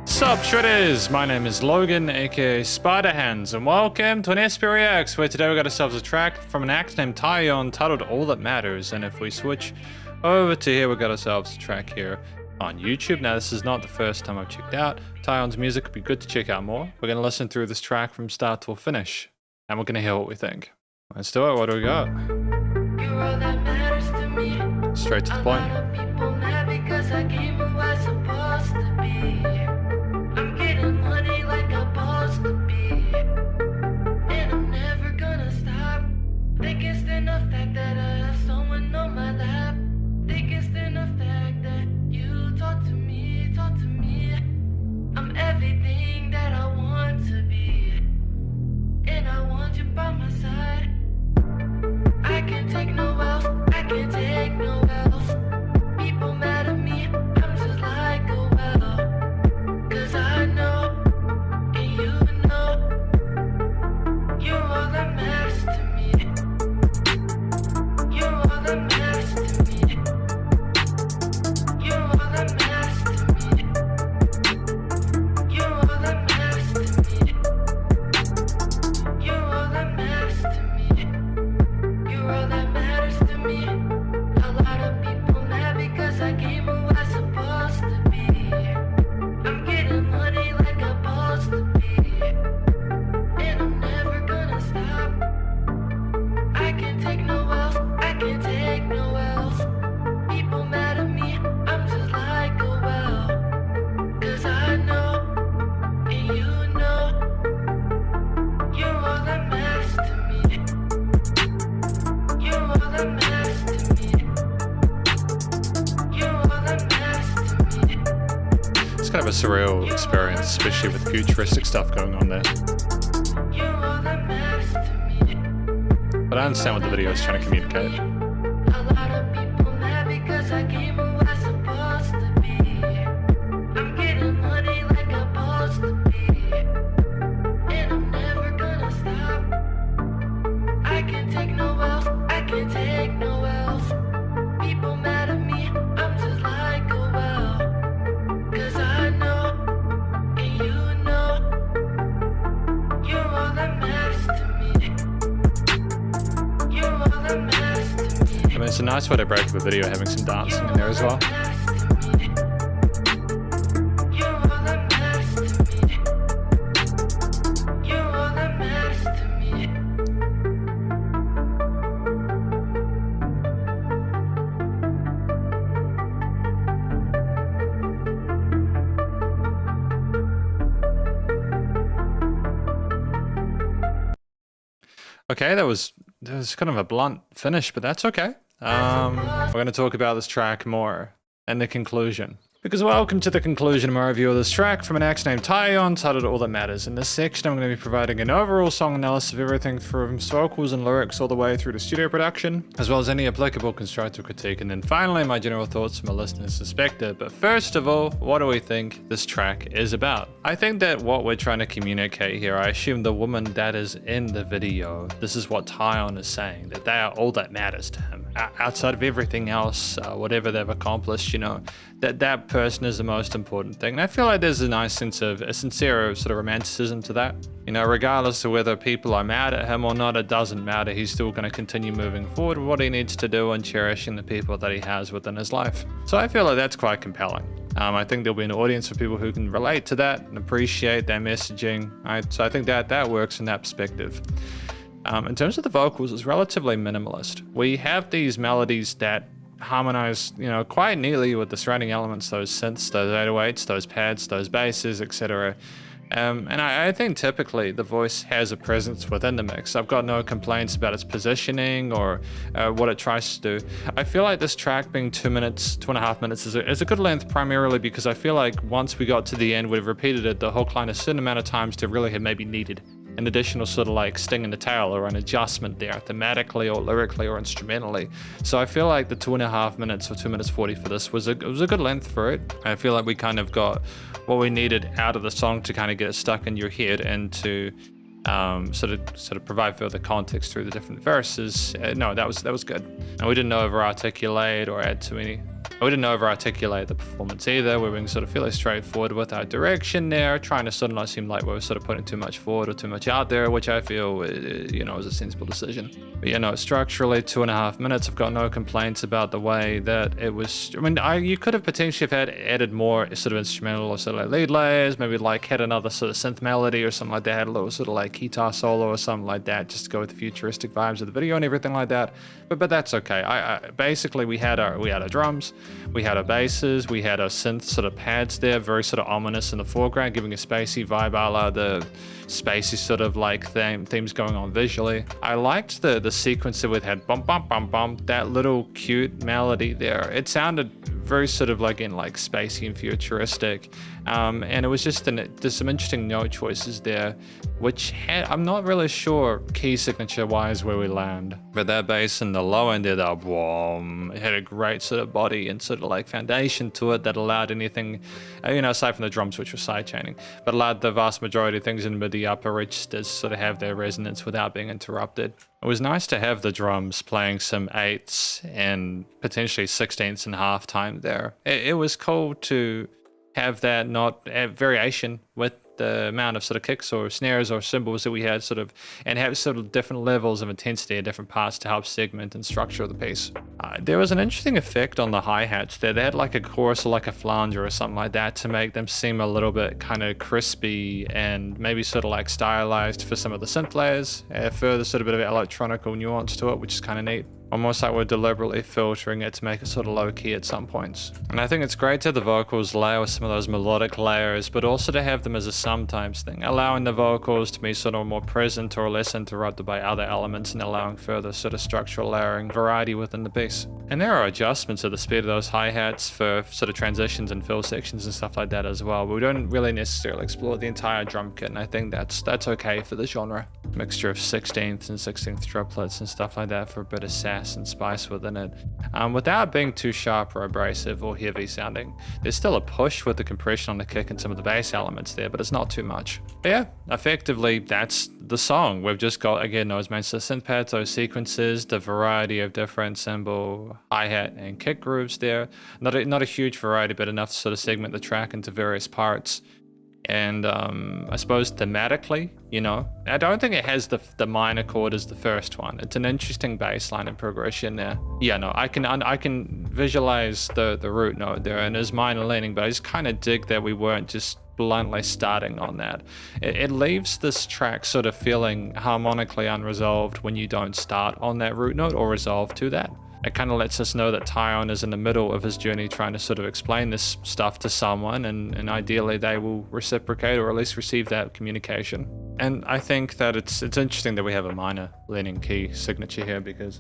Sup Shredders, my name is Logan aka Spiderhands and welcome to an SP Reacts where today we got ourselves a track from an act named Tyeon titled All That Matters, and if we switch over to here we got ourselves a track here on YouTube. Now this is not the first time I've checked out Tyeon's music, it'd be good to check out more. We're going to listen through this track from start to finish and we're going to hear what we think. Let's do it, what do we got? Straight to the point. I'm getting money like I'm supposed to be, and I'm never gonna stop. They can't stand the fact that I have someone on my lap. They can't stand the fact that you talk to me, talk to me. I'm everything that I want to be, and I want you by my side. I can't take no else, I can't take no else. People mad at me, I'm just like a well. Cause I know, and you know, you're all that matters to me. You're all that matters to me. You're all that matters to me. You're all that matters to me. You're all that matters to me. You're all that matters to me. A lot of people mad because I came who I supposed to be. I'm getting money like I'm supposed to be, and I'm never gonna stop. I can't take no else, I can't take no else. People mad at me, I'm just like a well. Cause I know, and you know, you're all that matters to me. You're all that matters to me. You're all that matters to me. It's kind of a surreal experience, especially with futuristic stuff going on there. But I understand what the video is trying to communicate. A lot of people mad because I came who I supposed to be. I'm getting money like I'm supposed to be, and I'm never gonna stop. I can't take no else, I can't take no else. People mad at me, I'm just like a well. Cause I know, and you know, you're all that matters to me. You're all that matters to me. I mean, it's a nice way to break up a video having some dancing in there as well. You're all that matters to me. You're all that matters to me. Okay, that was kind of a blunt finish, but that's okay. We're going to talk about this track more in the conclusion. Because welcome to the conclusion of my review of this track from an act named Tyeon titled All That Matters. In this section, I'm going to be providing an overall song analysis of everything from vocals and lyrics all the way through to studio production, as well as any applicable constructive critique, and then finally my general thoughts from a listener's perspective. But first of all, what do we think this track is about? I think that what we're trying to communicate here, I assume the woman that is in the video, this is what Tyeon is saying, that they are all that matters to him. Outside of everything else, whatever they've accomplished, you know, that person is the most important thing. And I feel like there's a nice sense of a sincere sort of romanticism to that. You know, regardless of whether people are mad at him or not, it doesn't matter. He's still going to continue moving forward with what he needs to do and cherishing the people that he has within his life. So I feel like that's quite compelling. I think there'll be an audience for people who can relate to that and appreciate that messaging. Right? So I think that works in that perspective. In terms of the vocals, it's relatively minimalist. We have these melodies that harmonize, you know, quite neatly with the surrounding elements, those synths, those 808s, those pads, those basses, etc. And I think typically the voice has a presence within the mix. I've got no complaints about its positioning or what it tries to do. I feel like this track being 2 minutes, 2.5 minutes is a good length, primarily because I feel like once we got to the end, we've repeated it the hook line a certain amount of times to really have maybe needed an additional sort of like sting in the tail or an adjustment there thematically or lyrically or instrumentally. So I feel like the 2.5 minutes or 2 minutes 40 for this was a good length for it. I feel like we kind of got what we needed out of the song to kind of get it stuck in your head and to sort of provide further context through the different verses. No, that was good. And we didn't over articulate or add too many We didn't over-articulate the performance either. We were being sort of fairly straightforward with our direction there, trying to sort of not seem like we were sort of putting too much forward or too much out there, which I feel, you know, is a sensible decision. But, you know, structurally, 2.5 minutes. I've got no complaints about the way that it was. I mean, you could have potentially have added more sort of instrumental or sort of like lead layers, maybe like had another sort of synth melody or something like that, had a little sort of like guitar solo or something like that, just to go with the futuristic vibes of the video and everything like that. But that's okay. Basically we had our drums. We had our basses, we had our synth sort of pads there, very sort of ominous in the foreground, giving a spacey vibe a la the spacey sort of like themes going on visually. I liked the sequence that we had, bum bum bum bum, that little cute melody there. It sounded very sort of like in like spacey and futuristic, and it was just there's some interesting note choices there, which I'm not really sure key signature wise where we land, but that bass in the low end there, that boom, it had a great sort of body and sort of like foundation to it that allowed anything, you know, aside from the drums which were sidechaining, but allowed the vast majority of things in the midi upper registers sort of have their resonance without being interrupted. It was nice to have the drums playing some 8ths and potentially 16ths in halftime there. It was cool to have that variation with the amount of sort of kicks or snares or cymbals that we had sort of, and have sort of different levels of intensity at different parts to help segment and structure the piece. There was an interesting effect on the hi-hats there. They had like a chorus or like a flanger or something like that to make them seem a little bit kind of crispy and maybe sort of like stylized for some of the synth layers. Further sort of bit of electronical nuance to it, which is kind of neat. Almost like we're deliberately filtering it to make it sort of low key at some points. And I think it's great to have the vocals layer with some of those melodic layers, but also to have them as a sometimes thing, allowing the vocals to be sort of more present or less interrupted by other elements and allowing further sort of structural layering variety within the piece. And there are adjustments to the speed of those hi-hats for sort of transitions and fill sections and stuff like that as well. But we don't really necessarily explore the entire drum kit, and I think that's okay for the genre. Mixture of 16th and 16th triplets and stuff like that for a bit of sass and spice within it, without being too sharp or abrasive or heavy sounding. There's still a push with the compression on the kick and some of the bass elements there, but it's not too much. But yeah, effectively that's the song. We've just got, again, those main synth pads, those sequences, the variety of different cymbal, hi-hat and kick grooves there. Not a huge variety, but enough to sort of segment the track into various parts. And I suppose thematically, you know, I don't think it has the minor chord as the first one. It's an interesting bass line and progression there. Yeah, no, I can visualize the root note there and it's minor leaning, but I just kind of dig that we weren't just bluntly starting on that. It leaves this track sort of feeling harmonically unresolved when you don't start on that root note or resolve to that. It kind of lets us know that Tyeon is in the middle of his journey trying to sort of explain this stuff to someone, and ideally they will reciprocate or at least receive that communication. And I think that it's interesting that we have a minor leaning key signature here because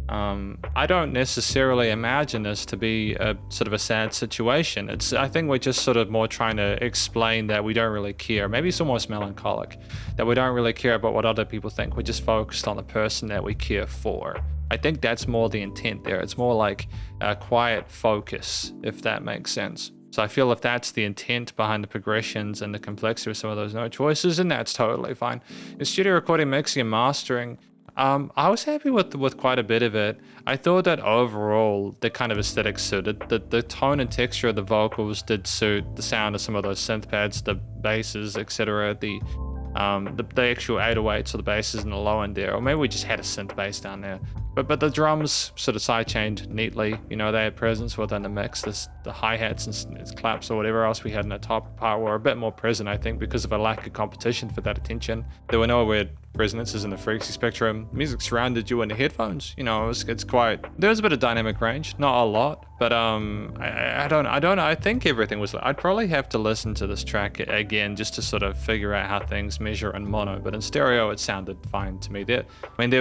I don't necessarily imagine this to be a sort of a sad situation. I think we're just sort of more trying to explain that we don't really care. Maybe it's almost melancholic, that we don't really care about what other people think. We're just focused on the person that we care for. I think that's more the intent there. It's more like a quiet focus, if that makes sense. So I feel if that's the intent behind the progressions and the complexity of some of those note choices, then that's totally fine. In studio recording, mixing, and mastering, I was happy with quite a bit of it. I thought that overall the kind of aesthetic suited. The tone and texture of the vocals did suit the sound of some of those synth pads, the basses, etc. The actual 808s or the basses in the low end there, or maybe we just had a synth bass down there. But the drums sort of sidechained neatly, you know, they had presence within the mix. The hi-hats and its claps or whatever else we had in the top part were a bit more present, I think, because of a lack of competition for that attention. There were no weird resonances in the frequency spectrum. Music surrounded you in the headphones, you know, it's quite, there was a bit of dynamic range, not a lot, but I think everything was, I'd probably have to listen to this track again just to sort of figure out how things measure in mono, but in stereo it sounded fine to me. There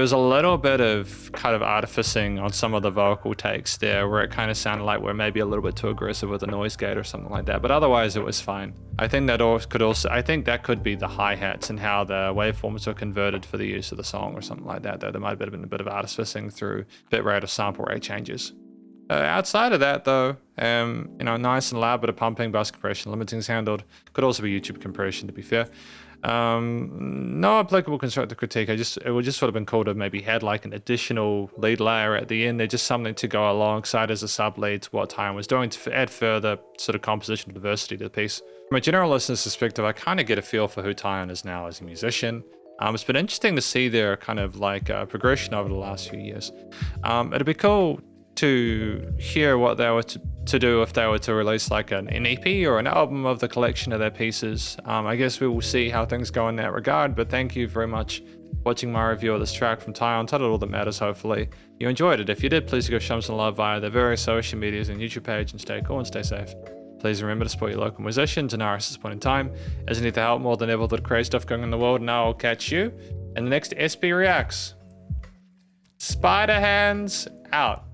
was a little bit of kind of artificing on some of the vocal takes there where it kind of sounded like we're maybe a little bit too aggressive with a noise gate or something like that, but otherwise it was fine. I think that could be the hi-hats and how the waveforms were converted for the use of the song or something like that, though there might have been a bit of artificing through bitrate or sample rate changes. Outside of that, though, you know, nice and loud, but a pumping, bus compression, limiting is handled. Could also be YouTube compression, to be fair. No applicable constructive critique. It would just sort of been cool to maybe had like an additional lead layer at the end. They're just something to go alongside as a sub lead to what Tyeon was doing to add further sort of compositional diversity to the piece. From a general listener's perspective, I kind of get a feel for who Tyeon is now as a musician. It's been interesting to see their kind of like progression over the last few years. It'd be cool to hear what they were to do if they were to release like an EP or an album of the collection of their pieces. I guess we will see how things go in that regard, but thank you very much for watching my review of this track from Tyeon. Titled All That Matters. Hopefully you enjoyed it. If you did, please go show them some love via their various social medias and YouTube page, and stay cool and stay safe. Please remember to support your local musicians and artists at this point in time, as they need the help more than ever with the crazy stuff going on in the world. And I will catch you in the next SB Reacts. Spiderhands out.